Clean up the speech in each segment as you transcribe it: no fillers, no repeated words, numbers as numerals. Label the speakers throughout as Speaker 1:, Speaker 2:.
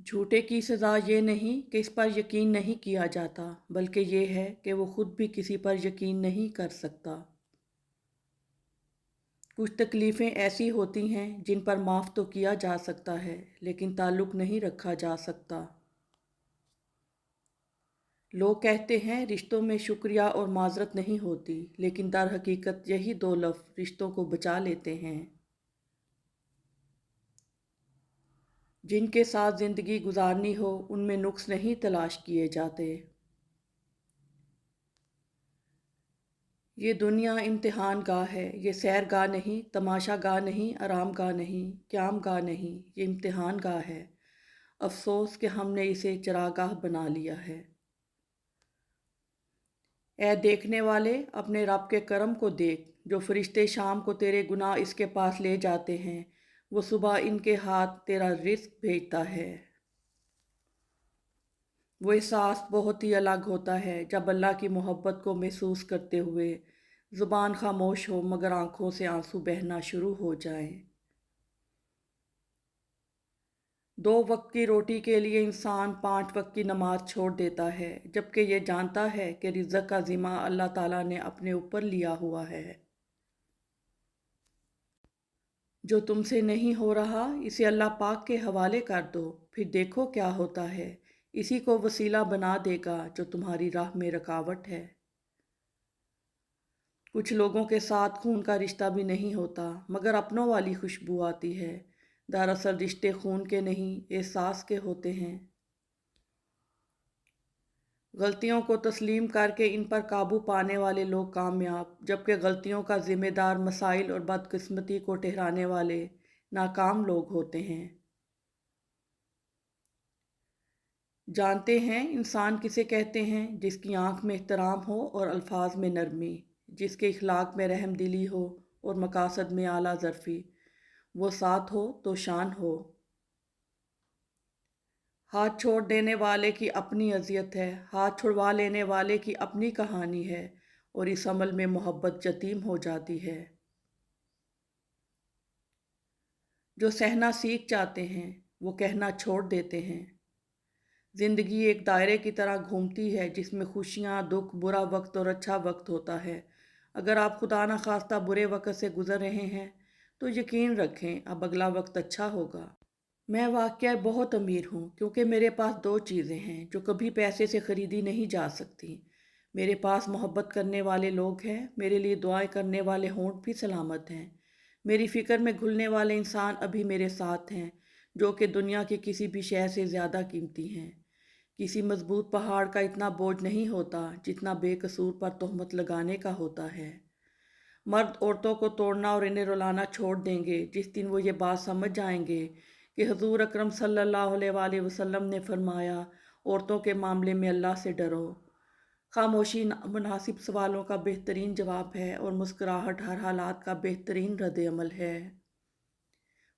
Speaker 1: جھوٹے کی سزا یہ نہیں کہ اس پر یقین نہیں کیا جاتا، بلکہ یہ ہے کہ وہ خود بھی کسی پر یقین نہیں کر سکتا۔ کچھ تکلیفیں ایسی ہوتی ہیں جن پر معاف تو کیا جا سکتا ہے، لیکن تعلق نہیں رکھا جا سکتا۔ لوگ کہتے ہیں رشتوں میں شکریہ اور معذرت نہیں ہوتی، لیکن در حقیقت یہی دو لفظ رشتوں کو بچا لیتے ہیں۔ جن کے ساتھ زندگی گزارنی ہو ان میں نقص نہیں تلاش کیے جاتے۔ یہ دنیا امتحان گاہ ہے، یہ سیر گاہ نہیں، تماشا گاہ نہیں، آرام گاہ نہیں، قیام گاہ نہیں، یہ امتحان گاہ ہے۔ افسوس کہ ہم نے اسے چراگاہ بنا لیا ہے۔ اے دیکھنے والے، اپنے رب کے کرم کو دیکھ، جو فرشتے شام کو تیرے گناہ اس کے پاس لے جاتے ہیں، وہ صبح ان کے ہاتھ تیرا رزق بھیجتا ہے۔ وہ احساس بہت ہی الگ ہوتا ہے جب اللہ کی محبت کو محسوس کرتے ہوئے زبان خاموش ہو مگر آنکھوں سے آنسو بہنا شروع ہو جائیں۔ 2 وقت کی روٹی کے لیے انسان 5 وقت کی نماز چھوڑ دیتا ہے، جبکہ یہ جانتا ہے کہ رزق کا ذمہ اللہ تعالیٰ نے اپنے اوپر لیا ہوا ہے۔ جو تم سے نہیں ہو رہا اسے اللہ پاک کے حوالے کر دو، پھر دیکھو کیا ہوتا ہے۔ اسی کو وسیلہ بنا دے گا جو تمہاری راہ میں رکاوٹ ہے۔ کچھ لوگوں کے ساتھ خون کا رشتہ بھی نہیں ہوتا مگر اپنوں والی خوشبو آتی ہے۔ دراصل رشتے خون کے نہیں، احساس کے ہوتے ہیں۔ غلطیوں کو تسلیم کر کے ان پر قابو پانے والے لوگ کامیاب، جبکہ غلطیوں کا ذمہ دار مسائل اور بدقسمتی کو ٹھہرانے والے ناکام لوگ ہوتے ہیں۔ جانتے ہیں انسان کسے کہتے ہیں؟ جس کی آنکھ میں احترام ہو اور الفاظ میں نرمی، جس کے اخلاق میں رحم دلی ہو اور مقاصد میں اعلیٰ ظرفی، وہ ساتھ ہو تو شان ہو۔ ہاتھ چھوڑ دینے والے کی اپنی اذیت ہے، ہاتھ چھڑوا لینے والے کی اپنی کہانی ہے، اور اس عمل میں محبت یتیم ہو جاتی ہے۔ جو سہنا سیکھ جاتے ہیں وہ کہنا چھوڑ دیتے ہیں۔ زندگی ایک دائرے کی طرح گھومتی ہے جس میں خوشیاں، دکھ، برا وقت اور اچھا وقت ہوتا ہے۔ اگر آپ خدا نخواستہ برے وقت سے گزر رہے ہیں تو یقین رکھیں اب اگلا وقت اچھا ہوگا۔ میں واقعہ بہت امیر ہوں کیونکہ میرے پاس 2 چیزیں ہیں جو کبھی پیسے سے خریدی نہیں جا سکتی۔ میرے پاس محبت کرنے والے لوگ ہیں، میرے لیے دعائیں کرنے والے ہونٹ بھی سلامت ہیں، میری فکر میں گھلنے والے انسان ابھی میرے ساتھ ہیں جو کہ دنیا کی کسی بھی شے سے زیادہ قیمتی ہیں۔ کسی مضبوط پہاڑ کا اتنا بوجھ نہیں ہوتا جتنا بے قصور پر تہمت لگانے کا ہوتا ہے۔ مرد عورتوں کو توڑنا اور انہیں رلانا چھوڑ دیں گے جس دن وہ یہ بات سمجھ جائیں گے کہ حضور اکرم صلی اللہ علیہ وآلہ وسلم نے فرمایا عورتوں کے معاملے میں اللہ سے ڈرو۔ خاموشی مناسب سوالوں کا بہترین جواب ہے اور مسکراہٹ ہر حالات کا بہترین رد عمل ہے۔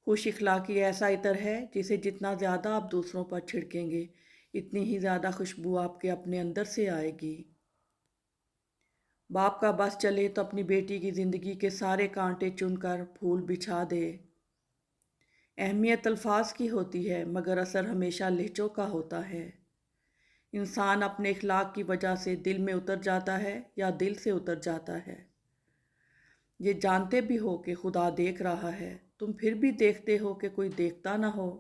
Speaker 1: خوش اخلاقی ایسا عطر ہے جسے جتنا زیادہ آپ دوسروں پر چھڑکیں گے اتنی ہی زیادہ خوشبو آپ کے اپنے اندر سے آئے گی۔ باپ کا بس چلے تو اپنی بیٹی کی زندگی کے سارے کانٹے چن کر پھول بچھا دے۔ اہمیت الفاظ کی ہوتی ہے مگر اثر ہمیشہ لہجوں کا ہوتا ہے۔ انسان اپنے اخلاق کی وجہ سے دل میں اتر جاتا ہے یا دل سے اتر جاتا ہے۔ یہ جانتے بھی ہو کہ خدا دیکھ رہا ہے، تم پھر بھی دیکھتے ہو کہ کوئی دیکھتا نہ ہو۔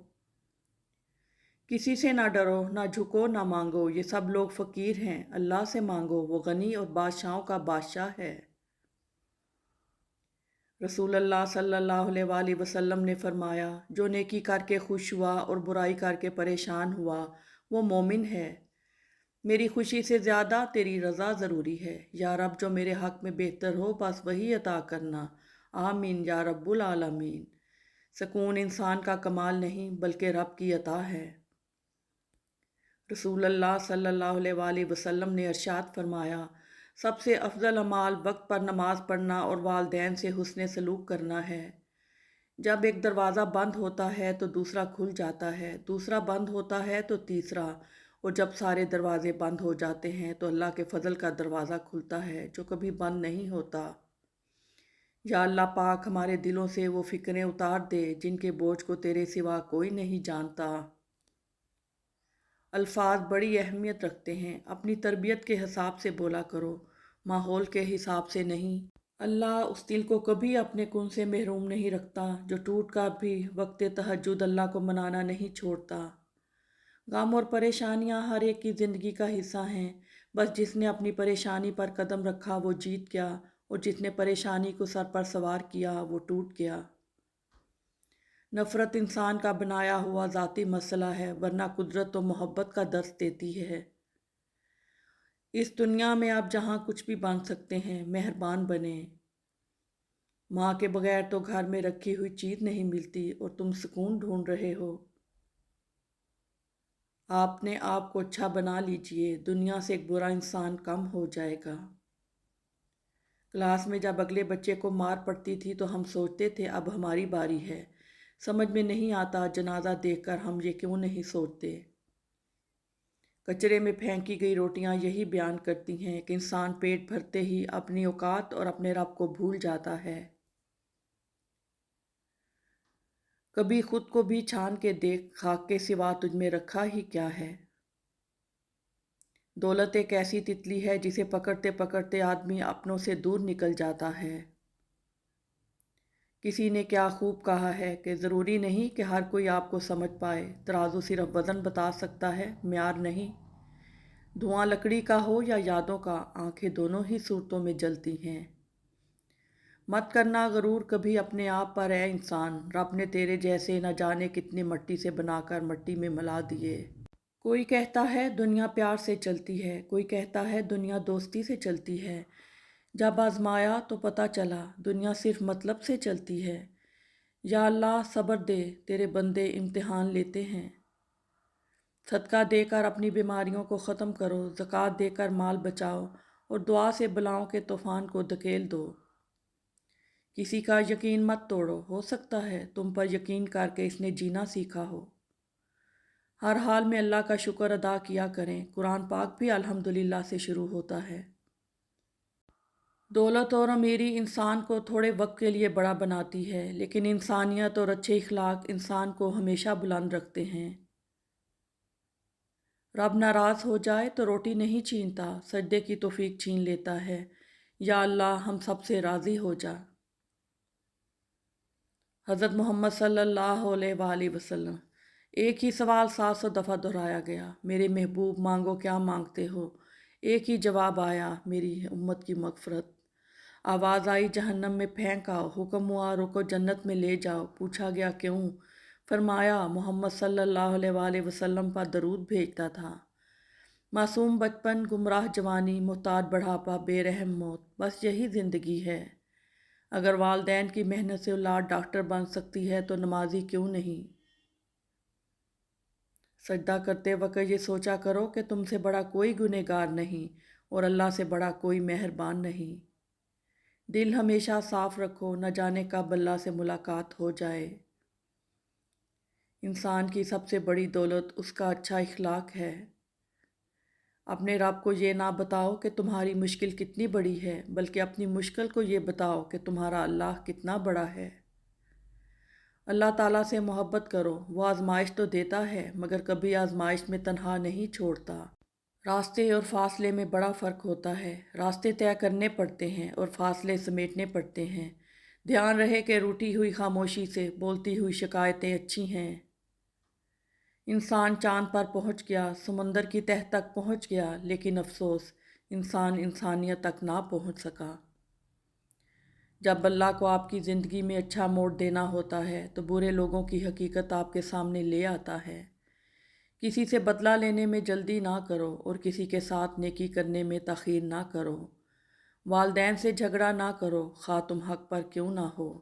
Speaker 1: کسی سے نہ ڈرو، نہ جھکو، نہ مانگو، یہ سب لوگ فقیر ہیں، اللہ سے مانگو، وہ غنی اور بادشاہوں کا بادشاہ ہے۔ رسول اللہ صلی اللہ علیہ وآلہ وسلم نے فرمایا جو نیکی کر کے خوش ہوا اور برائی کر کے پریشان ہوا وہ مومن ہے۔ میری خوشی سے زیادہ تیری رضا ضروری ہے، یا رب جو میرے حق میں بہتر ہو بس وہی عطا کرنا، آمین یا رب العالمین۔ سکون انسان کا کمال نہیں بلکہ رب کی عطا ہے۔ رسول اللہ صلی اللہ علیہ وآلہ وسلم نے ارشاد فرمایا سب سے افضل اعمال وقت پر نماز پڑھنا اور والدین سے حسن سلوک کرنا ہے۔ جب ایک دروازہ بند ہوتا ہے تو دوسرا کھل جاتا ہے، دوسرا بند ہوتا ہے تو تیسرا، اور جب سارے دروازے بند ہو جاتے ہیں تو اللہ کے فضل کا دروازہ کھلتا ہے جو کبھی بند نہیں ہوتا۔ یا اللہ پاک ہمارے دلوں سے وہ فکریں اتار دے جن کے بوجھ کو تیرے سوا کوئی نہیں جانتا۔ الفاظ بڑی اہمیت رکھتے ہیں، اپنی تربیت کے حساب سے بولا کرو، ماحول کے حساب سے نہیں۔ اللہ اس دل کو کبھی اپنے کن سے محروم نہیں رکھتا جو ٹوٹ کر بھی وقت تہجد اللہ کو منانا نہیں چھوڑتا۔ غم اور پریشانیاں ہر ایک کی زندگی کا حصہ ہیں، بس جس نے اپنی پریشانی پر قدم رکھا وہ جیت گیا، اور جس نے پریشانی کو سر پر سوار کیا وہ ٹوٹ گیا۔ نفرت انسان کا بنایا ہوا ذاتی مسئلہ ہے، ورنہ قدرت تو محبت کا درس دیتی ہے۔ اس دنیا میں آپ جہاں کچھ بھی بن سکتے ہیں، مہربان بنیں۔ ماں کے بغیر تو گھر میں رکھی ہوئی چیز نہیں ملتی اور تم سکون ڈھونڈ رہے ہو۔ آپ نے آپ کو اچھا بنا لیجئے، دنیا سے ایک برا انسان کم ہو جائے گا۔ کلاس میں جب اگلے بچے کو مار پڑتی تھی تو ہم سوچتے تھے اب ہماری باری ہے۔ سمجھ میں نہیں آتا جنازہ دیکھ کر ہم یہ کیوں نہیں سوچتے۔ کچرے میں پھینکی گئی روٹیاں یہی بیان کرتی ہیں کہ انسان پیٹ بھرتے ہی اپنی اوقات اور اپنے رب کو بھول جاتا ہے۔ کبھی خود کو بھی چھان کے دیکھ، خاک کے سوا تجھ میں رکھا ہی کیا ہے۔ دولت ایک ایسی تتلی ہے جسے پکڑتے پکڑتے آدمی اپنوں سے دور نکل جاتا ہے۔ کسی نے کیا خوب کہا ہے کہ ضروری نہیں کہ ہر کوئی آپ کو سمجھ پائے، ترازو صرف وزن بتا سکتا ہے، معیار نہیں۔ دھواں لکڑی کا ہو یا یادوں کا، آنکھیں دونوں ہی صورتوں میں جلتی ہیں۔ مت کرنا غرور کبھی اپنے آپ پر اے انسان، رب نے تیرے جیسے نہ جانے کتنی مٹی سے بنا کر مٹی میں ملا دیے۔ کوئی کہتا ہے دنیا پیار سے چلتی ہے، کوئی کہتا ہے دنیا دوستی سے چلتی ہے۔ جب آزمایا تو پتہ چلا دنیا صرف مطلب سے چلتی ہے۔ یا اللہ صبر دے، تیرے بندے امتحان لیتے ہیں۔ صدقہ دے کر اپنی بیماریوں کو ختم کرو، زکوٰۃ دے کر مال بچاؤ، اور دعا سے بلاؤں کے طوفان کو دھکیل دو۔ کسی کا یقین مت توڑو، ہو سکتا ہے تم پر یقین کر کے اس نے جینا سیکھا ہو۔ ہر حال میں اللہ کا شکر ادا کیا کریں، قرآن پاک بھی الحمدللہ سے شروع ہوتا ہے۔ دولت اور امیری انسان کو تھوڑے وقت کے لیے بڑا بناتی ہے، لیکن انسانیت اور اچھے اخلاق انسان کو ہمیشہ بلند رکھتے ہیں۔ رب ناراض ہو جائے تو روٹی نہیں چھینتا، سجدے کی توفیق چھین لیتا ہے۔ یا اللہ ہم سب سے راضی ہو جا۔ حضرت محمد صلی اللہ علیہ وآلہ وسلم۔ ایک ہی سوال 700 دفعہ دہرایا گیا، میرے محبوب مانگو کیا مانگتے ہو؟ ایک ہی جواب آیا، میری امت کی مغفرت۔ آواز آئی جہنم میں پھینک آؤ، حکم ہوا رکو جنت میں لے جاؤ۔ پوچھا گیا کیوں؟ فرمایا محمد صلی اللہ علیہ وآلہ وسلم پر درود بھیجتا تھا۔ معصوم بچپن، گمراہ جوانی، محتاج بڑھاپا، بے رحم موت، بس یہی زندگی ہے۔ اگر والدین کی محنت سے اولاد ڈاکٹر بن سکتی ہے تو نمازی کیوں نہیں؟ سجدہ کرتے وقت یہ سوچا کرو کہ تم سے بڑا کوئی گنہگار نہیں اور اللہ سے بڑا کوئی مہربان نہیں۔ دل ہمیشہ صاف رکھو، نہ جانے کب اللہ سے ملاقات ہو جائے۔ انسان کی سب سے بڑی دولت اس کا اچھا اخلاق ہے۔ اپنے رب کو یہ نہ بتاؤ کہ تمہاری مشکل کتنی بڑی ہے، بلکہ اپنی مشکل کو یہ بتاؤ کہ تمہارا اللہ کتنا بڑا ہے۔ اللہ تعالیٰ سے محبت کرو، وہ آزمائش تو دیتا ہے مگر کبھی آزمائش میں تنہا نہیں چھوڑتا۔ راستے اور فاصلے میں بڑا فرق ہوتا ہے، راستے طے کرنے پڑتے ہیں اور فاصلے سمیٹنے پڑتے ہیں۔ دھیان رہے کہ روٹھی ہوئی خاموشی سے بولتی ہوئی شکایتیں اچھی ہیں۔ انسان چاند پر پہنچ گیا، سمندر کی تہہ تک پہنچ گیا، لیکن افسوس انسان انسانیت تک نہ پہنچ سکا۔ جب اللہ کو آپ کی زندگی میں اچھا موڑ دینا ہوتا ہے تو برے لوگوں کی حقیقت آپ کے سامنے لے آتا ہے۔ کسی سے بدلہ لینے میں جلدی نہ کرو اور کسی کے ساتھ نیکی کرنے میں تاخیر نہ کرو۔ والدین سے جھگڑا نہ کرو، خواہ تم حق پر کیوں نہ ہو۔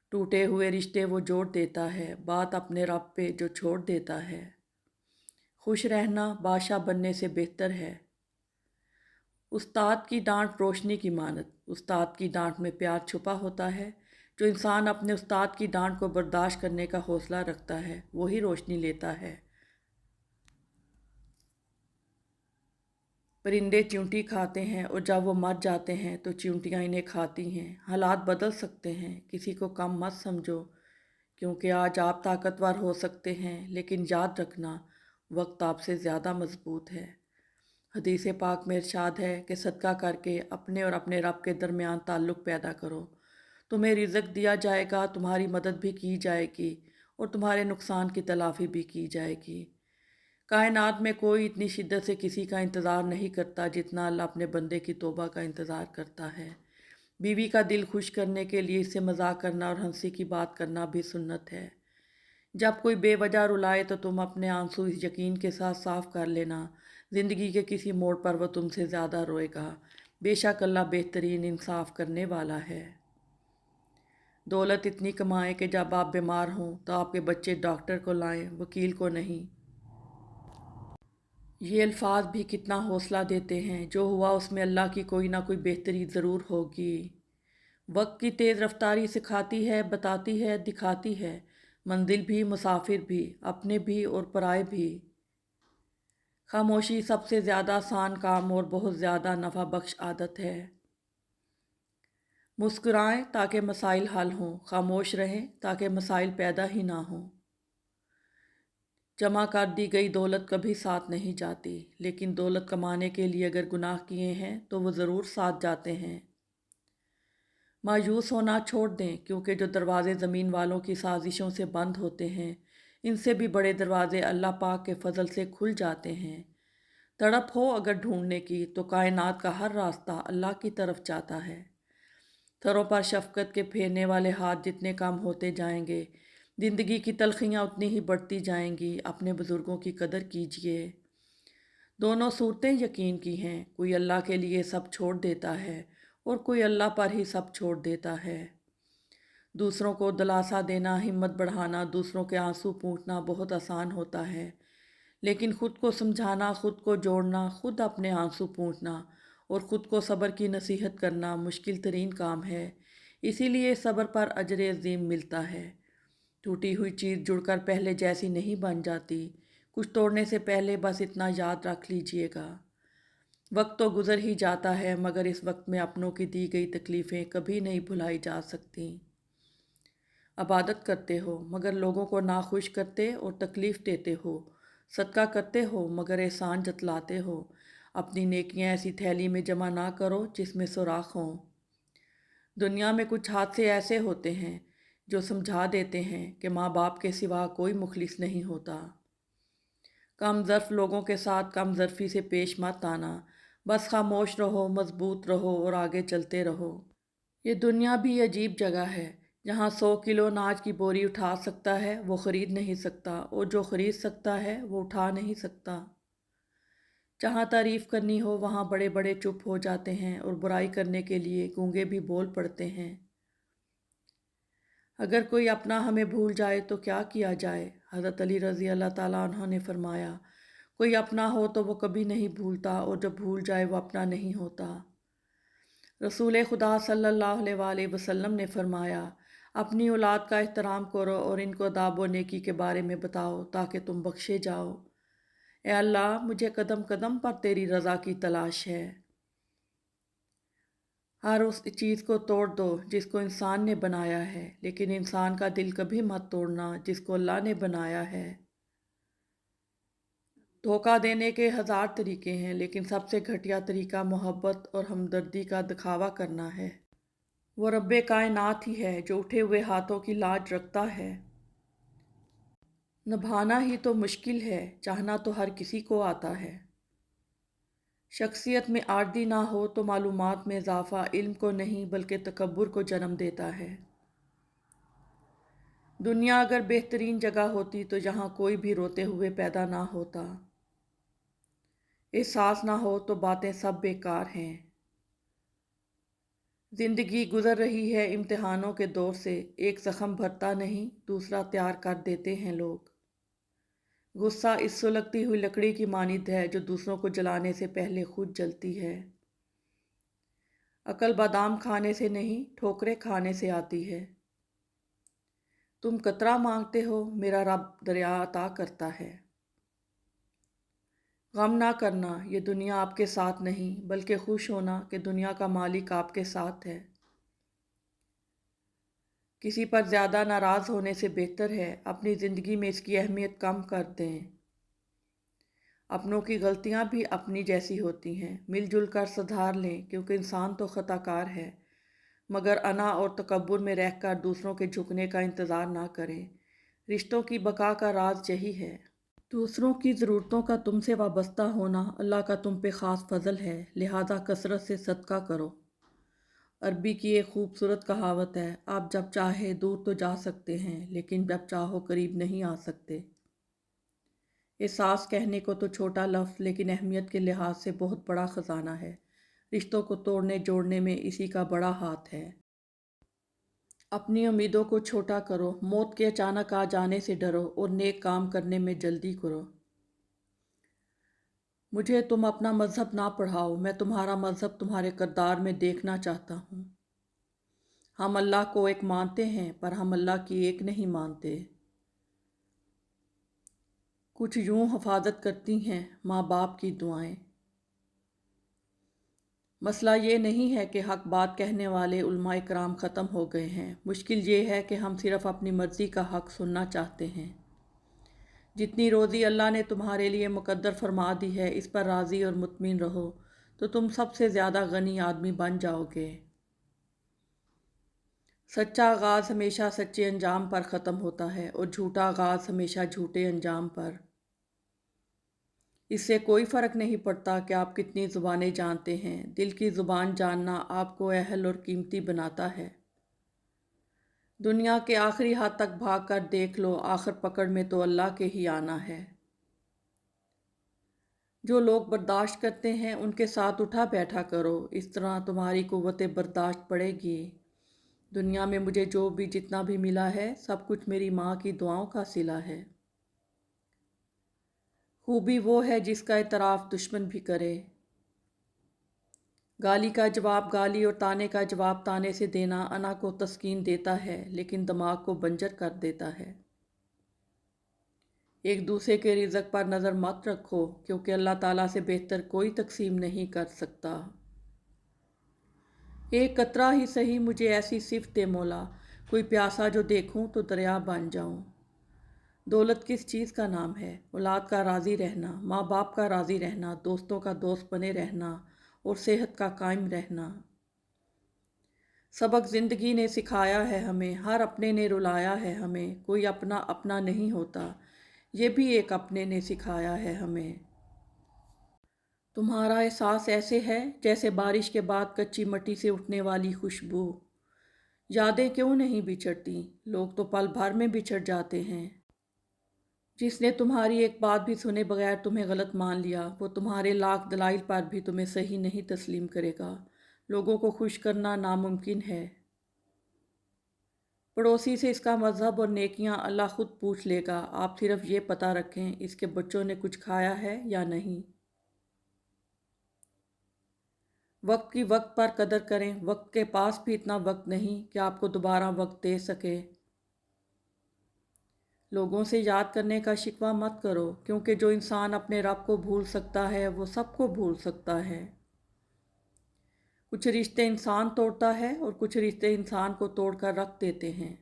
Speaker 1: ٹوٹے ہوئے رشتے وہ جوڑ دیتا ہے، بات اپنے رب پہ جو چھوڑ دیتا ہے۔ خوش رہنا بادشاہ بننے سے بہتر ہے۔ استاد کی ڈانٹ روشنی کی مانند، استاد کی ڈانٹ میں پیار چھپا ہوتا ہے۔ جو انسان اپنے استاد کی ڈانٹ کو برداشت کرنے کا حوصلہ رکھتا ہے وہی روشنی لیتا ہے۔ پرندے چیونٹی کھاتے ہیں اور جب وہ مر جاتے ہیں تو چیونٹیاں انہیں کھاتی ہیں۔ حالات بدل سکتے ہیں، کسی کو کم مت سمجھو، کیونکہ آج آپ طاقتور ہو سکتے ہیں لیکن یاد رکھنا وقت آپ سے زیادہ مضبوط ہے۔ حدیث پاک میں ارشاد ہے کہ صدقہ کر کے اپنے اور اپنے رب کے درمیان تعلق پیدا کرو، تمہیں رزق دیا جائے گا، تمہاری مدد بھی کی جائے گی اور تمہارے نقصان کی تلافی بھی کی جائے گی۔ کائنات میں کوئی اتنی شدت سے کسی کا انتظار نہیں کرتا جتنا اللہ اپنے بندے کی توبہ کا انتظار کرتا ہے۔ بیوی کا دل خوش کرنے کے لیے اس سے مذاق کرنا اور ہنسی کی بات کرنا بھی سنت ہے۔ جب کوئی بے وجہ رلائے تو تم اپنے آنسو اس یقین کے ساتھ صاف کر لینا، زندگی کے کسی موڑ پر وہ تم سے زیادہ روئے گا، بے شک اللہ بہترین انصاف کرنے والا ہے۔ دولت اتنی کمائیں کہ جب آپ بیمار ہوں تو آپ کے بچے ڈاکٹر کو لائیں، وکیل کو نہیں۔ یہ الفاظ بھی کتنا حوصلہ دیتے ہیں، جو ہوا اس میں اللہ کی کوئی نہ کوئی بہتری ضرور ہوگی۔ وقت کی تیز رفتاری سکھاتی ہے، بتاتی ہے، دکھاتی ہے، منزل بھی، مسافر بھی، اپنے بھی اور پرائے بھی۔ خاموشی سب سے زیادہ آسان کام اور بہت زیادہ نفع بخش عادت ہے۔ مسکرائیں تاکہ مسائل حل ہوں، خاموش رہیں تاکہ مسائل پیدا ہی نہ ہوں۔ جمع کر دی گئی دولت کبھی ساتھ نہیں جاتی، لیکن دولت کمانے کے لیے اگر گناہ کیے ہیں تو وہ ضرور ساتھ جاتے ہیں۔ مایوس ہونا چھوڑ دیں، کیونکہ جو دروازے زمین والوں کی سازشوں سے بند ہوتے ہیں، ان سے بھی بڑے دروازے اللہ پاک کے فضل سے کھل جاتے ہیں۔ تڑپ ہو اگر ڈھونڈنے کی تو کائنات کا ہر راستہ اللہ کی طرف جاتا ہے۔ سروں پر شفقت کے پھیرنے والے ہاتھ جتنے کم ہوتے جائیں گے، زندگی کی تلخیاں اتنی ہی بڑھتی جائیں گی۔ اپنے بزرگوں کی قدر کیجیے۔ دونوں صورتیں یقین کی ہیں، کوئی اللہ کے لیے سب چھوڑ دیتا ہے اور کوئی اللہ پر ہی سب چھوڑ دیتا ہے۔ دوسروں کو دلاسا دینا، ہمت بڑھانا، دوسروں کے آنسو پونچھنا بہت آسان ہوتا ہے، لیکن خود کو سمجھانا، خود کو جوڑنا، خود اپنے آنسو پونچھنا اور خود کو صبر کی نصیحت کرنا مشکل ترین کام ہے۔ اسی لیے صبر پر اجر عظیم ملتا ہے۔ ٹوٹی ہوئی چیز جڑ کر پہلے جیسی نہیں بن جاتی۔ کچھ توڑنے سے پہلے بس اتنا یاد رکھ لیجئے گا، وقت تو گزر ہی جاتا ہے، مگر اس وقت میں اپنوں کی دی گئی تکلیفیں کبھی نہیں بھلائی جا سکتی۔ عبادت کرتے ہو مگر لوگوں کو ناخوش کرتے اور تکلیف دیتے ہو، صدقہ کرتے ہو مگر احسان جتلاتے ہو۔ اپنی نیکیاں ایسی تھیلی میں جمع نہ کرو جس میں سوراخ ہوں۔ دنیا میں کچھ حادثے ایسے ہوتے ہیں جو سمجھا دیتے ہیں کہ ماں باپ کے سوا کوئی مخلص نہیں ہوتا۔ کم ظرف لوگوں کے ساتھ کم ظرفی سے پیش مت آنا، بس خاموش رہو، مضبوط رہو اور آگے چلتے رہو۔ یہ دنیا بھی عجیب جگہ ہے، جہاں 100 کلو اناج کی بوری اٹھا سکتا ہے وہ خرید نہیں سکتا، اور جو خرید سکتا ہے وہ اٹھا نہیں سکتا۔ جہاں تعریف کرنی ہو وہاں بڑے بڑے چپ ہو جاتے ہیں اور برائی کرنے کے لیے گونگے بھی بول پڑتے ہیں۔ اگر کوئی اپنا ہمیں بھول جائے تو کیا کیا جائے؟ حضرت علی رضی اللہ تعالیٰ عنہ نے فرمایا، کوئی اپنا ہو تو وہ کبھی نہیں بھولتا، اور جب بھول جائے وہ اپنا نہیں ہوتا۔ رسول خدا صلی اللہ علیہ وآلہ وسلم نے فرمایا، اپنی اولاد کا احترام کرو اور ان کو آداب و نیکی کے بارے میں بتاؤ تاکہ تم بخشے جاؤ۔ اے اللہ، مجھے قدم قدم پر تیری رضا کی تلاش ہے۔ ہر اس چیز کو توڑ دو جس کو انسان نے بنایا ہے، لیکن انسان کا دل کبھی مت توڑنا جس کو اللہ نے بنایا ہے۔ دھوکہ دینے کے 1000 طریقے ہیں، لیکن سب سے گھٹیا طریقہ محبت اور ہمدردی کا دکھاوا کرنا ہے۔ وہ رب کائنات ہی ہے جو اٹھے ہوئے ہاتھوں کی لاج رکھتا ہے۔ نبھانا ہی تو مشکل ہے، چاہنا تو ہر کسی کو آتا ہے۔ شخصیت میں عارضی نہ ہو تو معلومات میں اضافہ علم کو نہیں بلکہ تکبر کو جنم دیتا ہے۔ دنیا اگر بہترین جگہ ہوتی تو یہاں کوئی بھی روتے ہوئے پیدا نہ ہوتا۔ احساس نہ ہو تو باتیں سب بیکار ہیں۔ زندگی گزر رہی ہے امتحانوں کے دور سے، ایک زخم بھرتا نہیں دوسرا تیار کر دیتے ہیں لوگ۔ غصہ اس سلگتی ہوئی لکڑی کی مانند ہے جو دوسروں کو جلانے سے پہلے خود جلتی ہے۔ عقل بادام کھانے سے نہیں ٹھوکریں کھانے سے آتی ہے۔ تم قطرہ مانگتے ہو، میرا رب دریا عطا کرتا ہے۔ غم نہ کرنا، یہ دنیا آپ کے ساتھ نہیں بلکہ خوش ہونا کہ دنیا کا مالک آپ کے ساتھ ہے۔ کسی پر زیادہ ناراض ہونے سے بہتر ہے اپنی زندگی میں اس کی اہمیت کم کر دیں۔ اپنوں کی غلطیاں بھی اپنی جیسی ہوتی ہیں، مل جل کر سدھار لیں کیونکہ انسان تو خطا کار ہے، مگر انا اور تکبر میں رہ کر دوسروں کے جھکنے کا انتظار نہ کریں۔ رشتوں کی بقا کا راز یہی ہے۔ دوسروں کی ضرورتوں کا تم سے وابستہ ہونا اللہ کا تم پہ خاص فضل ہے، لہذا کثرت سے صدقہ کرو۔ عربی کی ایک خوبصورت کہاوت ہے، آپ جب چاہے دور تو جا سکتے ہیں لیکن جب چاہو قریب نہیں آ سکتے۔ احساس کہنے کو تو چھوٹا لفظ لیکن اہمیت کے لحاظ سے بہت بڑا خزانہ ہے۔ رشتوں کو توڑنے جوڑنے میں اسی کا بڑا ہاتھ ہے۔ اپنی امیدوں کو چھوٹا کرو، موت کے اچانک آ جانے سے ڈرو اور نیک کام کرنے میں جلدی کرو۔ مجھے تم اپنا مذہب نہ پڑھاؤ، میں تمہارا مذہب تمہارے کردار میں دیکھنا چاہتا ہوں۔ ہم اللہ کو ایک مانتے ہیں پر ہم اللہ کی ایک نہیں مانتے۔ کچھ یوں حفاظت کرتی ہیں ماں باپ کی دعائیں۔ مسئلہ یہ نہیں ہے کہ حق بات کہنے والے علماء کرام ختم ہو گئے ہیں، مشکل یہ ہے کہ ہم صرف اپنی مرضی کا حق سننا چاہتے ہیں۔ جتنی روزی اللہ نے تمہارے لیے مقدر فرما دی ہے اس پر راضی اور مطمئن رہو تو تم سب سے زیادہ غنی آدمی بن جاؤ گے۔ سچا آغاز ہمیشہ سچے انجام پر ختم ہوتا ہے اور جھوٹا آغاز ہمیشہ جھوٹے انجام پر۔ اس سے کوئی فرق نہیں پڑتا کہ آپ کتنی زبانیں جانتے ہیں، دل کی زبان جاننا آپ کو اہل اور قیمتی بناتا ہے۔ دنیا کے آخری حد تک بھاگ کر دیکھ لو، آخر پکڑ میں تو اللہ کے ہی آنا ہے۔ جو لوگ برداشت کرتے ہیں ان کے ساتھ اٹھا بیٹھا کرو، اس طرح تمہاری قوت برداشت بڑھے گی۔ دنیا میں مجھے جو بھی جتنا بھی ملا ہے سب کچھ میری ماں کی دعاؤں کا صلہ ہے۔ خوبی وہ ہے جس کا اعتراف دشمن بھی کرے۔ گالی کا جواب گالی اور طعنے کا جواب طعنے سے دینا انا کو تسکین دیتا ہے لیکن دماغ کو بنجر کر دیتا ہے۔ ایک دوسرے کے رزق پر نظر مت رکھو کیونکہ اللہ تعالیٰ سے بہتر کوئی تقسیم نہیں کر سکتا۔ ایک قطرہ ہی سہی مجھے ایسی صفت دے مولا، کوئی پیاسا جو دیکھوں تو دریا بن جاؤں۔ دولت کس چیز کا نام ہے؟ اولاد کا راضی رہنا، ماں باپ کا راضی رہنا، دوستوں کا دوست بنے رہنا اور صحت کا قائم رہنا۔ سبق زندگی نے سکھایا ہے ہمیں، ہر اپنے نے رلایا ہے ہمیں، کوئی اپنا اپنا نہیں ہوتا، یہ بھی ایک اپنے نے سکھایا ہے ہمیں۔ تمہارا احساس ایسے ہے جیسے بارش کے بعد کچی مٹی سے اٹھنے والی خوشبو۔ یادیں کیوں نہیں بچھڑتی؟ لوگ تو پل بھر میں بچھڑ جاتے ہیں۔ جس نے تمہاری ایک بات بھی سنے بغیر تمہیں غلط مان لیا، وہ تمہارے لاکھ دلائل پر بھی تمہیں صحیح نہیں تسلیم کرے گا۔ لوگوں کو خوش کرنا ناممکن ہے۔ پڑوسی سے اس کا مذہب اور نیکیاں اللہ خود پوچھ لے گا، آپ صرف یہ پتہ رکھیں اس کے بچوں نے کچھ کھایا ہے یا نہیں۔ وقت کی وقت پر قدر کریں، وقت کے پاس بھی اتنا وقت نہیں کہ آپ کو دوبارہ وقت دے سکے۔ لوگوں سے یاد کرنے کا شکوہ مت کرو کیونکہ جو انسان اپنے رب کو بھول سکتا ہے وہ سب کو بھول سکتا ہے۔ کچھ رشتے انسان توڑتا ہے اور کچھ رشتے انسان کو توڑ کر رکھ دیتے ہیں۔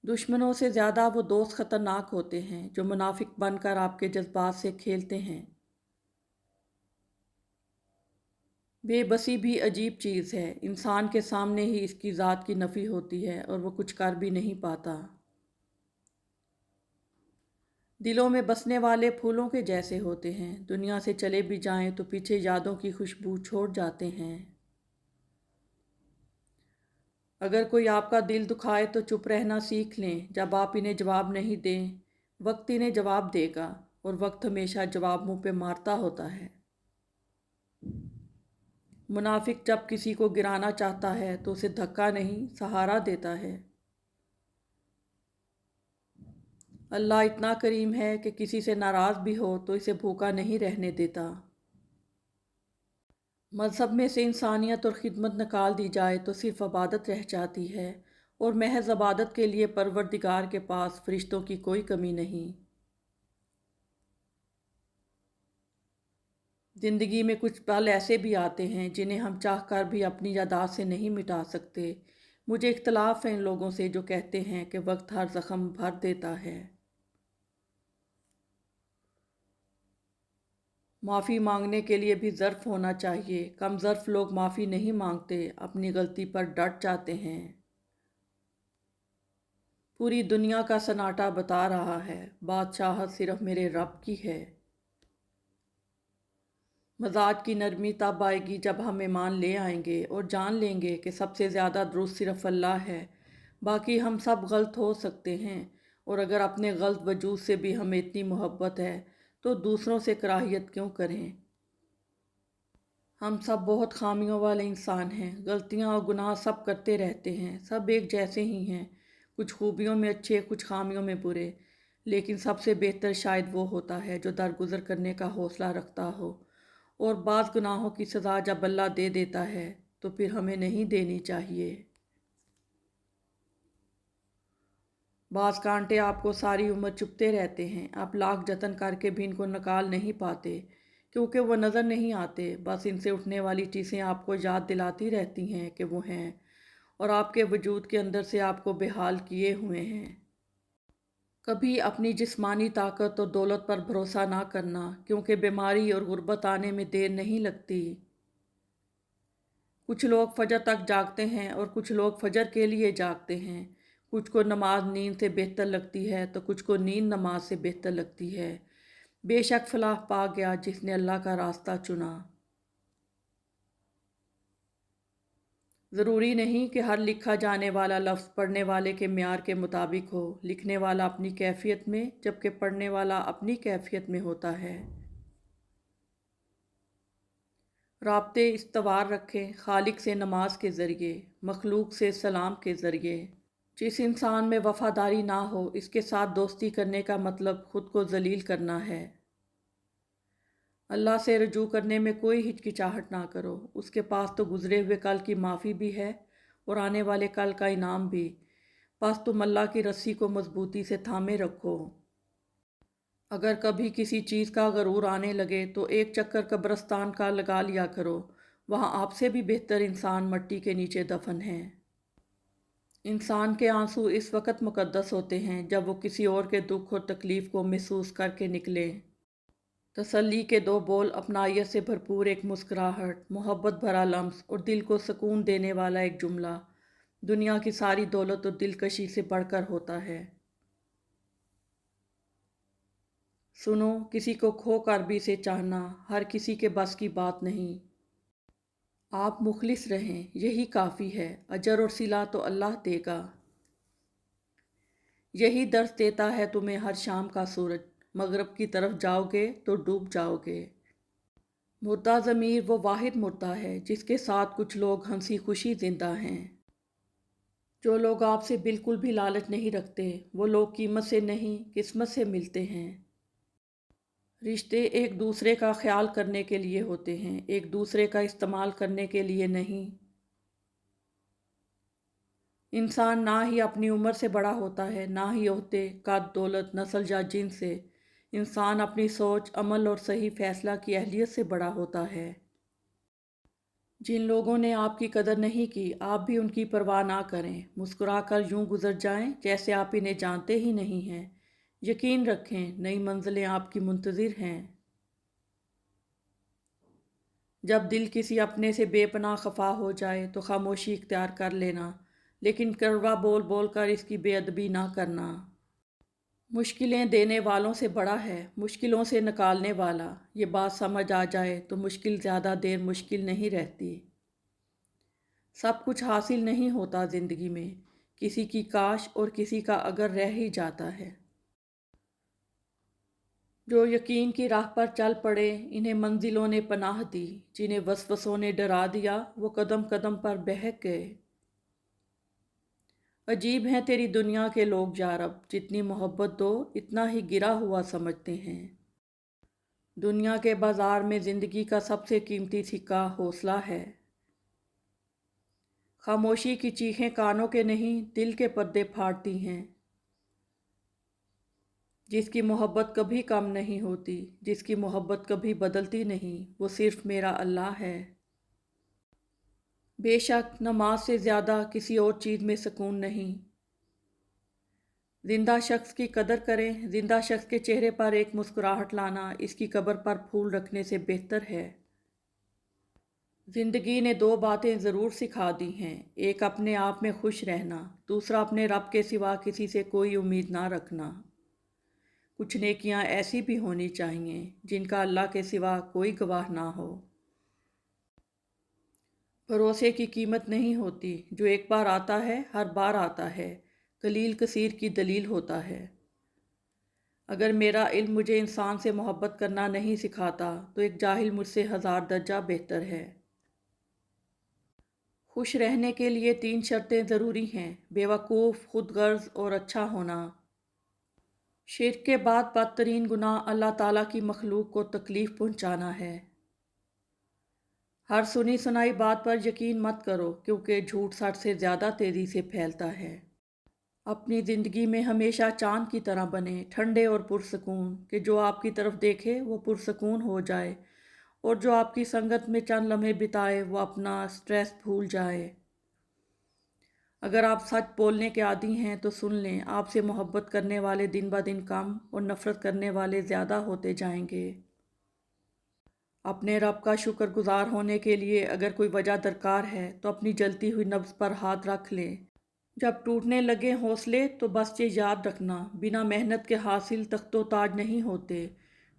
Speaker 1: دشمنوں سے زیادہ وہ دوست خطرناک ہوتے ہیں جو منافق بن کر آپ کے جذبات سے کھیلتے ہیں۔ بے بسی بھی عجیب چیز ہے، انسان کے سامنے ہی اس کی ذات کی نفی ہوتی ہے اور وہ کچھ کر بھی نہیں پاتا۔ دلوں میں بسنے والے پھولوں کے جیسے ہوتے ہیں، دنیا سے چلے بھی جائیں تو پیچھے یادوں کی خوشبو چھوڑ جاتے ہیں۔ اگر کوئی آپ کا دل دکھائے تو چپ رہنا سیکھ لیں، جب آپ انہیں جواب نہیں دیں وقت انہیں جواب دے گا اور وقت ہمیشہ جواب منہ پہ مارتا ہوتا ہے۔ منافق جب کسی کو گرانا چاہتا ہے تو اسے دھکا نہیں سہارا دیتا ہے۔ اللہ اتنا کریم ہے کہ کسی سے ناراض بھی ہو تو اسے بھوکا نہیں رہنے دیتا۔ مذہب میں سے انسانیت اور خدمت نکال دی جائے تو صرف عبادت رہ جاتی ہے اور محض عبادت کے لیے پروردگار کے پاس فرشتوں کی کوئی کمی نہیں۔ زندگی میں کچھ پل ایسے بھی آتے ہیں جنہیں ہم چاہ کر بھی اپنی یادداشت سے نہیں مٹا سکتے۔ مجھے اختلاف ہے ان لوگوں سے جو کہتے ہیں کہ وقت ہر زخم بھر دیتا ہے۔ معافی مانگنے کے لیے بھی ظرف ہونا چاہیے۔ کم ظرف لوگ معافی نہیں مانگتے، اپنی غلطی پر ڈٹ جاتے ہیں۔ پوری دنیا کا سناٹا بتا رہا ہے، بادشاہت صرف میرے رب کی ہے۔ مزاج کی نرمی تب آئے گی جب ہم ایمان لے آئیں گے اور جان لیں گے کہ سب سے زیادہ درست صرف اللہ ہے، باقی ہم سب غلط ہو سکتے ہیں، اور اگر اپنے غلط وجود سے بھی ہمیں اتنی محبت ہے تو دوسروں سے کراہیت کیوں کریں؟ ہم سب بہت خامیوں والے انسان ہیں، غلطیاں اور گناہ سب کرتے رہتے ہیں، سب ایک جیسے ہی ہیں، کچھ خوبیوں میں اچھے، کچھ خامیوں میں برے، لیکن سب سے بہتر شاید وہ ہوتا ہے جو درگزر کرنے کا حوصلہ رکھتا ہو، اور بعض گناہوں کی سزا جب اللہ دے دیتا ہے تو پھر ہمیں نہیں دینی چاہیے۔ بعض کانٹے آپ کو ساری عمر چبھتے رہتے ہیں، آپ لاکھ جتن کر کے بھی ان کو نکال نہیں پاتے، کیونکہ وہ نظر نہیں آتے، بس ان سے اٹھنے والی چیزیں آپ کو یاد دلاتی رہتی ہیں کہ وہ ہیں، اور آپ کے وجود کے اندر سے آپ کو بے حال کیے ہوئے ہیں۔ کبھی اپنی جسمانی طاقت اور دولت پر بھروسہ نہ کرنا، کیونکہ بیماری اور غربت آنے میں دیر نہیں لگتی۔ کچھ لوگ فجر تک جاگتے ہیں اور کچھ لوگ فجر کے لیے جاگتے ہیں، کچھ کو نماز نیند سے بہتر لگتی ہے تو کچھ کو نیند نماز سے بہتر لگتی ہے۔ بے شک فلاح پا گیا جس نے اللہ کا راستہ چنا۔ ضروری نہیں کہ ہر لکھا جانے والا لفظ پڑھنے والے کے معیار کے مطابق ہو، لکھنے والا اپنی کیفیت میں جبکہ پڑھنے والا اپنی کیفیت میں ہوتا ہے۔ رابطے استوار رکھیں، خالق سے نماز کے ذریعے، مخلوق سے سلام کے ذریعے۔ جس انسان میں وفاداری نہ ہو، اس کے ساتھ دوستی کرنے کا مطلب خود کو ذلیل کرنا ہے۔ اللہ سے رجوع کرنے میں کوئی ہچکچاہٹ نہ کرو، اس کے پاس تو گزرے ہوئے کل کی معافی بھی ہے اور آنے والے کل کا انعام بھی، بس تم اللہ کی رسی کو مضبوطی سے تھامے رکھو۔ اگر کبھی کسی چیز کا غرور آنے لگے تو ایک چکر قبرستان کا لگا لیا کرو، وہاں آپ سے بھی بہتر انسان مٹی کے نیچے دفن ہیں۔ انسان کے آنسو اس وقت مقدس ہوتے ہیں جب وہ کسی اور کے دکھ اور تکلیف کو محسوس کر کے نکلیں۔ تسلی کے دو بول، اپنائیت سے بھرپور ایک مسکراہٹ، محبت بھرا لمس اور دل کو سکون دینے والا ایک جملہ دنیا کی ساری دولت اور دلکشی سے بڑھ کر ہوتا ہے۔ سنو، کسی کو کھو کر بھی اسے چاہنا ہر کسی کے بس کی بات نہیں۔ آپ مخلص رہیں، یہی کافی ہے، اجر اور صلہ تو اللہ دے گا۔ یہی درس دیتا ہے تمہیں ہر شام کا سورج، مغرب کی طرف جاؤ گے تو ڈوب جاؤ گے۔ مردہ ضمیر وہ واحد مردہ ہے جس کے ساتھ کچھ لوگ ہنسی خوشی زندہ ہیں۔ جو لوگ آپ سے بالکل بھی لالچ نہیں رکھتے، وہ لوگ قیمت سے نہیں قسمت سے ملتے ہیں۔ رشتے ایک دوسرے کا خیال کرنے کے لیے ہوتے ہیں، ایک دوسرے کا استعمال کرنے کے لیے نہیں۔ انسان نہ ہی اپنی عمر سے بڑا ہوتا ہے، نہ ہی عہدے، قد، دولت، نسل یا جن سے۔ انسان اپنی سوچ، عمل اور صحیح فیصلہ کی اہلیت سے بڑا ہوتا ہے۔ جن لوگوں نے آپ کی قدر نہیں کی، آپ بھی ان کی پرواہ نہ کریں، مسکرا کر یوں گزر جائیں جیسے آپ انہیں جانتے ہی نہیں ہیں۔ یقین رکھیں، نئی منزلیں آپ کی منتظر ہیں۔ جب دل کسی اپنے سے بے پناہ خفا ہو جائے تو خاموشی اختیار کر لینا، لیکن کڑوا بول بول کر اس کی بے ادبی نہ کرنا۔ مشکلیں دینے والوں سے بڑا ہے مشکلوں سے نکالنے والا۔ یہ بات سمجھ آ جائے تو مشکل زیادہ دیر مشکل نہیں رہتی۔ سب کچھ حاصل نہیں ہوتا زندگی میں، کسی کی کاش اور کسی کا اگر رہ ہی جاتا ہے۔ جو یقین کی راہ پر چل پڑے انہیں منزلوں نے پناہ دی، جنہیں وسوسوں نے ڈرا دیا وہ قدم قدم پر بہک گئے۔ عجیب ہیں تیری دنیا کے لوگ یارب، جتنی محبت دو اتنا ہی گرا ہوا سمجھتے ہیں۔ دنیا کے بازار میں زندگی کا سب سے قیمتی سکہ حوصلہ ہے۔ خاموشی کی چیخیں کانوں کے نہیں دل کے پردے پھاڑتی ہیں۔ جس کی محبت کبھی کم نہیں ہوتی، جس کی محبت کبھی بدلتی نہیں، وہ صرف میرا اللہ ہے۔ بے شک نماز سے زیادہ کسی اور چیز میں سکون نہیں۔ زندہ شخص کی قدر کریں، زندہ شخص کے چہرے پر ایک مسکراہٹ لانا اس کی قبر پر پھول رکھنے سے بہتر ہے۔ زندگی نے دو باتیں ضرور سکھا دی ہیں، ایک اپنے آپ میں خوش رہنا، دوسرا اپنے رب کے سوا کسی سے کوئی امید نہ رکھنا۔ کچھ نیکیاں ایسی بھی ہونی چاہیے جن کا اللہ کے سوا کوئی گواہ نہ ہو۔ بھروسے کی قیمت نہیں ہوتی، جو ایک بار آتا ہے ہر بار آتا ہے، قلیل کثیر کی دلیل ہوتا ہے۔ اگر میرا علم مجھے انسان سے محبت کرنا نہیں سکھاتا تو ایک جاہل مجھ سے 1000 درجہ بہتر ہے۔ خوش رہنے کے لیے 3 شرطیں ضروری ہیں: بے وقوف، خود غرض اور اچھا ہونا۔ شرک کے بعد بدترین گناہ اللہ تعالیٰ کی مخلوق کو تکلیف پہنچانا ہے۔ ہر سنی سنائی بات پر یقین مت کرو، کیونکہ جھوٹ سچ سے زیادہ تیزی سے پھیلتا ہے۔ اپنی زندگی میں ہمیشہ چاند کی طرح بنے، ٹھنڈے اور پرسکون، کہ جو آپ کی طرف دیکھے وہ پرسکون ہو جائے، اور جو آپ کی سنگت میں چند لمحے بتائے وہ اپنا سٹریس بھول جائے۔ اگر آپ سچ بولنے کے عادی ہیں تو سن لیں، آپ سے محبت کرنے والے دن بہ دن کم اور نفرت کرنے والے زیادہ ہوتے جائیں گے۔ اپنے رب کا شکر گزار ہونے کے لیے اگر کوئی وجہ درکار ہے تو اپنی جلتی ہوئی نبض پر ہاتھ رکھ لیں۔ جب ٹوٹنے لگے حوصلے تو بس یہ یاد رکھنا، بنا محنت کے حاصل تخت و تاج نہیں ہوتے،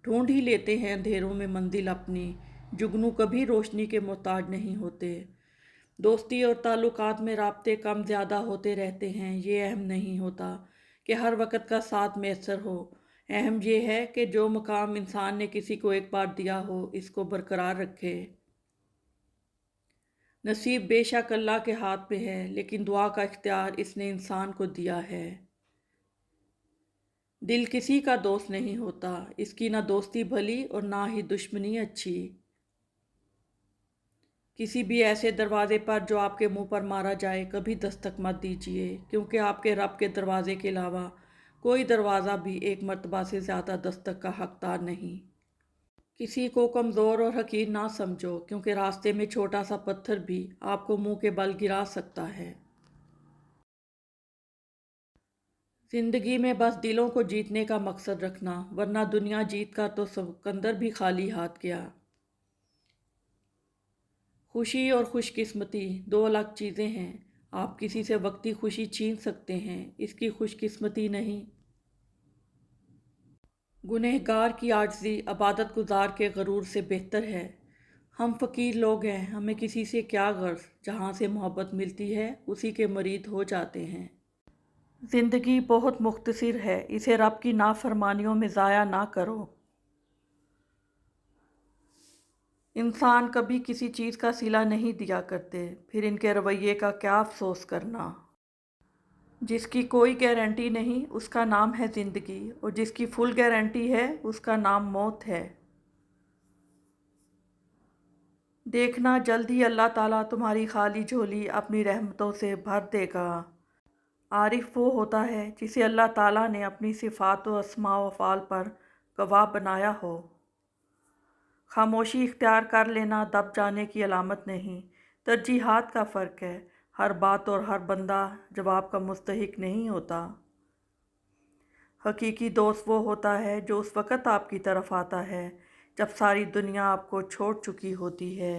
Speaker 1: ڈھونڈ ہی لیتے ہیں اندھیروں میں منزل اپنی، جگنو کبھی روشنی کے محتاج نہیں ہوتے۔ دوستی اور تعلقات میں رابطے کم زیادہ ہوتے رہتے ہیں، یہ اہم نہیں ہوتا کہ ہر وقت کا ساتھ میسر ہو، اہم یہ ہے کہ جو مقام انسان نے کسی کو ایک بار دیا ہو اس کو برقرار رکھے۔ نصیب بے شک اللہ کے ہاتھ پہ ہے، لیکن دعا کا اختیار اس نے انسان کو دیا ہے۔ دل کسی کا دوست نہیں ہوتا، اس کی نہ دوستی بھلی اور نہ ہی دشمنی اچھی۔ کسی بھی ایسے دروازے پر جو آپ کے منہ پر مارا جائے کبھی دستک مت دیجیے، کیونکہ آپ کے رب کے دروازے کے علاوہ کوئی دروازہ بھی ایک مرتبہ سے زیادہ دستک کا حقدار نہیں۔ کسی کو کمزور اور حقیر نہ سمجھو، کیونکہ راستے میں چھوٹا سا پتھر بھی آپ کو منہ کے بل گرا سکتا ہے۔ زندگی میں بس دلوں کو جیتنے کا مقصد رکھنا، ورنہ دنیا جیت کر تو سکندر بھی خالی ہاتھ گیا۔ خوشی اور خوش قسمتی دو الگ چیزیں ہیں، آپ کسی سے وقتی خوشی چھین سکتے ہیں، اس کی خوش قسمتی نہیں۔ گنہگار کی عاجزی عبادت گزار کے غرور سے بہتر ہے۔ ہم فقیر لوگ ہیں، ہمیں کسی سے کیا غرض، جہاں سے محبت ملتی ہے اسی کے مرید ہو جاتے ہیں۔ زندگی بہت مختصر ہے، اسے رب کی نافرمانیوں میں ضائع نہ کرو۔ انسان کبھی کسی چیز کا صلہ نہیں دیا کرتے، پھر ان کے رویے کا کیا افسوس کرنا۔ جس کی کوئی گارنٹی نہیں اس کا نام ہے زندگی، اور جس کی فل گارنٹی ہے اس کا نام موت ہے۔ دیکھنا جلد ہی اللہ تعالیٰ تمہاری خالی جھولی اپنی رحمتوں سے بھر دے گا۔ عارف وہ ہوتا ہے جسے اللہ تعالیٰ نے اپنی صفات و اسماء و افعال پر گواہ بنایا ہو۔ خاموشی اختیار کر لینا دب جانے کی علامت نہیں، ترجیحات کا فرق ہے، ہر بات اور ہر بندہ جواب کا مستحق نہیں ہوتا۔ حقیقی دوست وہ ہوتا ہے جو اس وقت آپ کی طرف آتا ہے جب ساری دنیا آپ کو چھوڑ چکی ہوتی ہے۔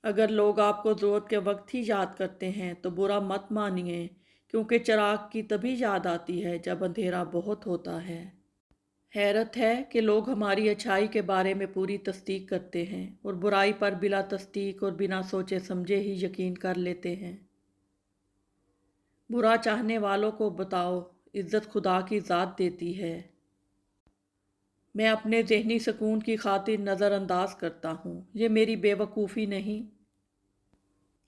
Speaker 1: اگر لوگ آپ کو ضرورت کے وقت ہی یاد کرتے ہیں تو برا مت مانیے، کیونکہ چراغ کی تبھی یاد آتی ہے جب اندھیرا بہت ہوتا ہے۔ حیرت ہے کہ لوگ ہماری اچھائی کے بارے میں پوری تصدیق کرتے ہیں اور برائی پر بلا تصدیق اور بنا سوچے سمجھے ہی یقین کر لیتے ہیں۔ برا چاہنے والوں کو بتاؤ، عزت خدا کی ذات دیتی ہے۔ میں اپنے ذہنی سکون کی خاطر نظر انداز کرتا ہوں، یہ میری بے وقوفی نہیں۔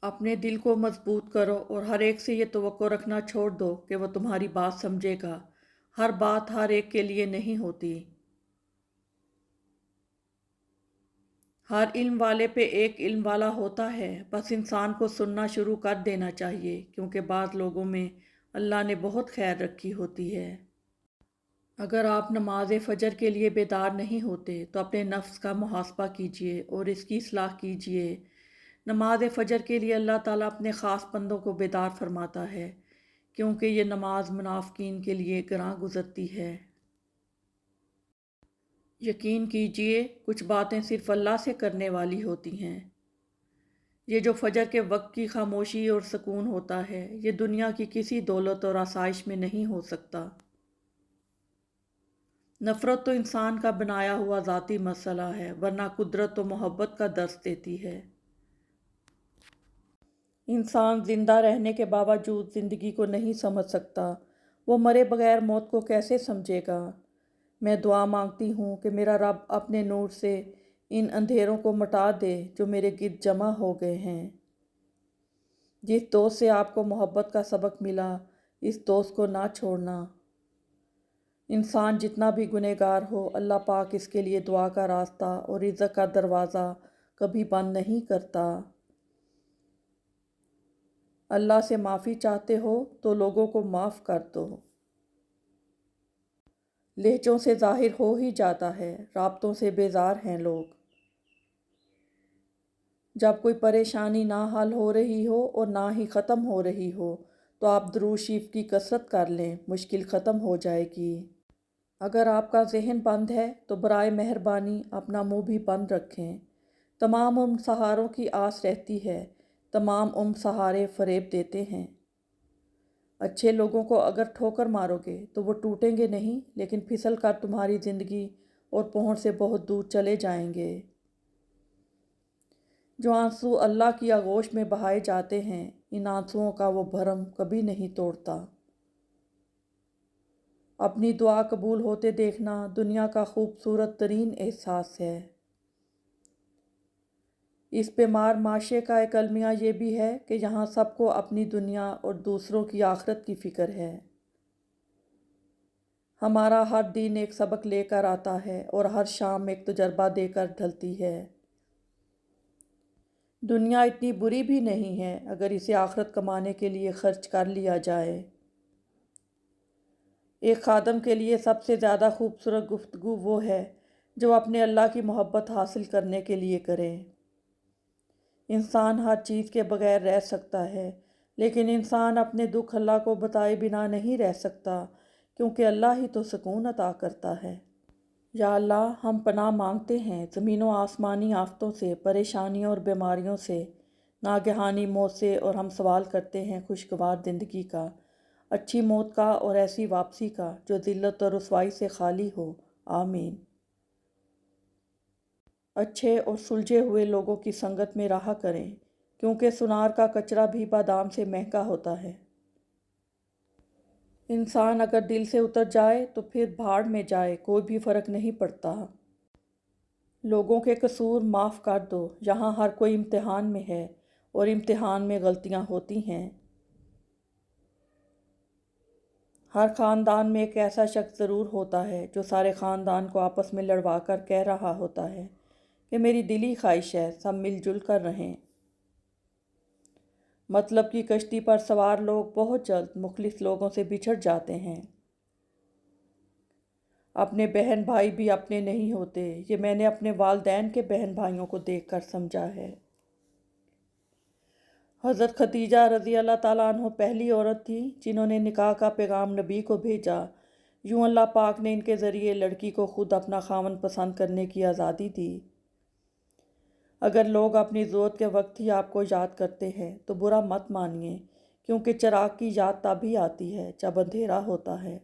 Speaker 1: اپنے دل کو مضبوط کرو اور ہر ایک سے یہ توقع رکھنا چھوڑ دو کہ وہ تمہاری بات سمجھے گا۔ ہر بات ہر ایک کے لیے نہیں ہوتی۔ ہر علم والے پہ ایک علم والا ہوتا ہے، بس انسان کو سننا شروع کر دینا چاہیے، کیونکہ بعض لوگوں میں اللہ نے بہت خیر رکھی ہوتی ہے۔ اگر آپ نماز فجر کے لیے بیدار نہیں ہوتے تو اپنے نفس کا محاسبہ کیجیے اور اس کی اصلاح کیجیے۔ نماز فجر کے لیے اللہ تعالیٰ اپنے خاص بندوں کو بیدار فرماتا ہے، کیونکہ یہ نماز منافقین کے لیے گراں گزرتی ہے۔ یقین کیجئے کچھ باتیں صرف اللہ سے کرنے والی ہوتی ہیں۔ یہ جو فجر کے وقت کی خاموشی اور سکون ہوتا ہے، یہ دنیا کی کسی دولت اور آسائش میں نہیں ہو سکتا۔ نفرت تو انسان کا بنایا ہوا ذاتی مسئلہ ہے، ورنہ قدرت تو محبت کا درس دیتی ہے۔ انسان زندہ رہنے کے باوجود زندگی کو نہیں سمجھ سکتا، وہ مرے بغیر موت کو کیسے سمجھے گا؟ میں دعا مانگتی ہوں کہ میرا رب اپنے نور سے ان اندھیروں کو مٹا دے جو میرے گرد جمع ہو گئے ہیں۔ جس دوست سے آپ کو محبت کا سبق ملا، اس دوست کو نہ چھوڑنا۔ انسان جتنا بھی گنہگار ہو، اللہ پاک اس کے لیے دعا کا راستہ اور رزق کا دروازہ کبھی بند نہیں کرتا۔ اللہ سے معافی چاہتے ہو تو لوگوں کو معاف کر دو۔ لہجوں سے ظاہر ہو ہی جاتا ہے، رابطوں سے بیزار ہیں لوگ۔ جب کوئی پریشانی نہ حل ہو رہی ہو اور نہ ہی ختم ہو رہی ہو تو آپ درود شریف کی کثرت کر لیں، مشکل ختم ہو جائے گی۔ اگر آپ کا ذہن بند ہے تو برائے مہربانی اپنا منہ بھی بند رکھیں۔ تمام عمر سہاروں کی آس رہتی ہے، تمام عمر سہارے فریب دیتے ہیں۔ اچھے لوگوں کو اگر ٹھوکر مارو گے تو وہ ٹوٹیں گے نہیں، لیکن پھسل کر تمہاری زندگی اور پہنچ سے بہت دور چلے جائیں گے۔ جو آنسو اللہ کی آغوش میں بہائے جاتے ہیں، ان آنسوؤں کا وہ بھرم کبھی نہیں توڑتا۔ اپنی دعا قبول ہوتے دیکھنا دنیا کا خوبصورت ترین احساس ہے۔ اس بیمار معاشرے کا ایک المیہ یہ بھی ہے کہ یہاں سب کو اپنی دنیا اور دوسروں کی آخرت کی فکر ہے۔ ہمارا ہر دن ایک سبق لے کر آتا ہے اور ہر شام ایک تجربہ دے کر ڈھلتی ہے۔ دنیا اتنی بری بھی نہیں ہے اگر اسے آخرت کمانے کے لیے خرچ کر لیا جائے۔ ایک خادم کے لیے سب سے زیادہ خوبصورت گفتگو وہ ہے جو اپنے اللہ کی محبت حاصل کرنے کے لیے کرے۔ انسان ہر چیز کے بغیر رہ سکتا ہے، لیکن انسان اپنے دکھ اللہ کو بتائے بنا نہیں رہ سکتا، کیونکہ اللہ ہی تو سکون عطا کرتا ہے۔ یا اللہ، ہم پناہ مانگتے ہیں زمین و آسمانی آفتوں سے، پریشانیوں اور بیماریوں سے، ناگہانی موت سے، اور ہم سوال کرتے ہیں خوشگوار زندگی کا، اچھی موت کا اور ایسی واپسی کا جو ذلت اور رسوائی سے خالی ہو۔ آمین۔ اچھے اور سلجھے ہوئے لوگوں کی سنگت میں رہا کریں، کیونکہ سنار کا کچرا بھی بادام سے مہنگا ہوتا ہے۔ انسان اگر دل سے اتر جائے تو پھر بھاڑ میں جائے، کوئی بھی فرق نہیں پڑتا۔ لوگوں کے قصور معاف کر دو، یہاں ہر کوئی امتحان میں ہے اور امتحان میں غلطیاں ہوتی ہیں۔ ہر خاندان میں ایک ایسا شخص ضرور ہوتا ہے جو سارے خاندان کو آپس میں لڑوا کر کہہ رہا ہوتا ہے کہ میری دلی خواہش ہے سب مل جل کر رہیں۔ مطلب کی کشتی پر سوار لوگ بہت جلد مخلص لوگوں سے بچھڑ جاتے ہیں۔ اپنے بہن بھائی بھی اپنے نہیں ہوتے، یہ میں نے اپنے والدین کے بہن بھائیوں کو دیکھ کر سمجھا ہے۔ حضرت خدیجہ رضی اللہ تعالیٰ عنہ پہلی عورت تھی جنہوں نے نکاح کا پیغام نبی کو بھیجا۔ یوں اللہ پاک نے ان کے ذریعے لڑکی کو خود اپنا خاوند پسند کرنے کی آزادی دی۔ اگر لوگ اپنی ضرورت کے وقت ہی آپ کو یاد کرتے ہیں تو برا مت مانیے، کیونکہ چراغ کی یاد تبھی آتی ہے جب اندھیرا ہوتا ہے۔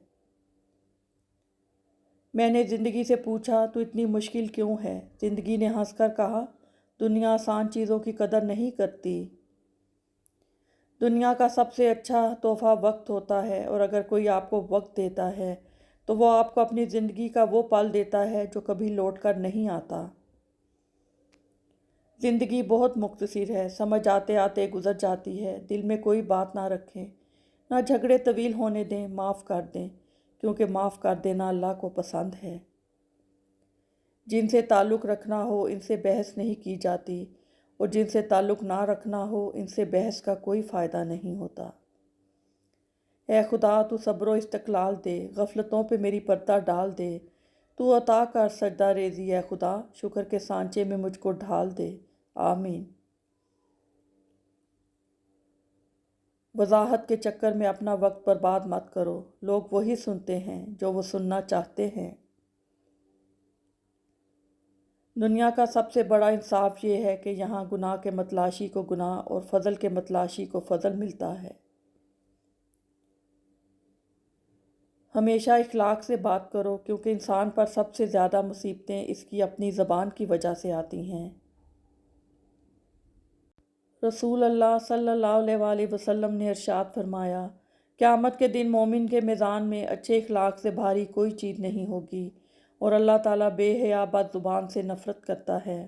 Speaker 1: میں نے زندگی سے پوچھا تو اتنی مشکل کیوں ہے؟ زندگی نے ہنس کر کہا، دنیا آسان چیزوں کی قدر نہیں کرتی۔ دنیا کا سب سے اچھا تحفہ وقت ہوتا ہے، اور اگر کوئی آپ کو وقت دیتا ہے تو وہ آپ کو اپنی زندگی کا وہ پل دیتا ہے جو کبھی لوٹ کر نہیں آتا۔ زندگی بہت مختصر ہے، سمجھ آتے آتے گزر جاتی ہے۔ دل میں کوئی بات نہ رکھیں، نہ جھگڑے طویل ہونے دیں، معاف کر دیں، کیونکہ معاف کر دینا اللہ کو پسند ہے۔ جن سے تعلق رکھنا ہو ان سے بحث نہیں کی جاتی، اور جن سے تعلق نہ رکھنا ہو ان سے بحث کا کوئی فائدہ نہیں ہوتا۔ اے خدا، تو صبر و استقلال دے، غفلتوں پہ میری پردہ ڈال دے۔ تو عطا کر سجدہ ریزی اے خدا، شکر کے سانچے میں مجھ کو ڈھال دے۔ آمین۔ وضاحت کے چکر میں اپنا وقت برباد مت کرو، لوگ وہی سنتے ہیں جو وہ سننا چاہتے ہیں۔ دنیا کا سب سے بڑا انصاف یہ ہے کہ یہاں گناہ کے متلاشی کو گناہ اور فضل کے متلاشی کو فضل ملتا ہے۔ ہمیشہ اخلاق سے بات کرو، کیونکہ انسان پر سب سے زیادہ مصیبتیں اس کی اپنی زبان کی وجہ سے آتی ہیں۔ رسول اللہ صلی اللہ علیہ وآلہ وسلم نے ارشاد فرمایا، قیامت کے دن مومن کے میزان میں اچھے اخلاق سے بھاری کوئی چیز نہیں ہوگی، اور اللہ تعالیٰ بے حیا بد زبان سے نفرت کرتا ہے۔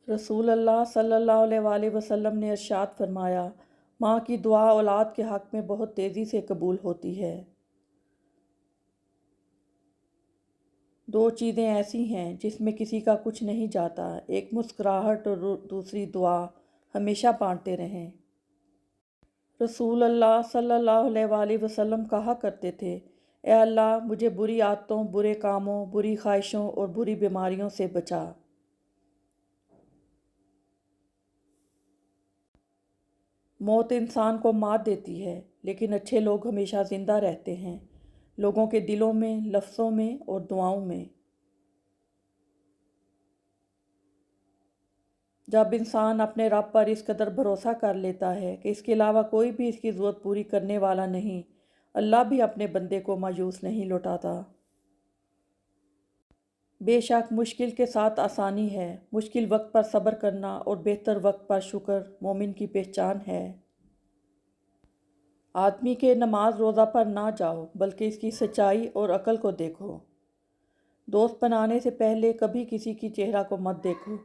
Speaker 1: رسول اللہ صلی اللہ علیہ وآلہ وسلم نے ارشاد فرمایا، ماں کی دعا اولاد کے حق میں بہت تیزی سے قبول ہوتی ہے۔ دو چیزیں ایسی ہیں جس میں کسی کا کچھ نہیں جاتا، ایک مسکراہٹ اور دوسری دعا، ہمیشہ بانٹتے رہیں۔ رسول اللہ صلی اللہ علیہ وآلہ وسلم کہا کرتے تھے، اے اللہ مجھے بری عادتوں، برے کاموں، بری خواہشوں اور بری بیماریوں سے بچا۔ موت انسان کو مات دیتی ہے، لیکن اچھے لوگ ہمیشہ زندہ رہتے ہیں، لوگوں کے دلوں میں، لفظوں میں اور دعاؤں میں۔ جب انسان اپنے رب پر اس قدر بھروسہ کر لیتا ہے کہ اس کے علاوہ کوئی بھی اس کی ضرورت پوری کرنے والا نہیں، اللہ بھی اپنے بندے کو مایوس نہیں لوٹاتا۔ بے شک مشکل کے ساتھ آسانی ہے، مشکل وقت پر صبر کرنا اور بہتر وقت پر شکر مومن کی پہچان ہے۔ آدمی کے نماز روزہ پر نہ جاؤ، بلکہ اس کی سچائی اور عقل کو دیکھو۔ دوست بنانے سے پہلے کبھی کسی کی چہرہ کو مت دیکھو،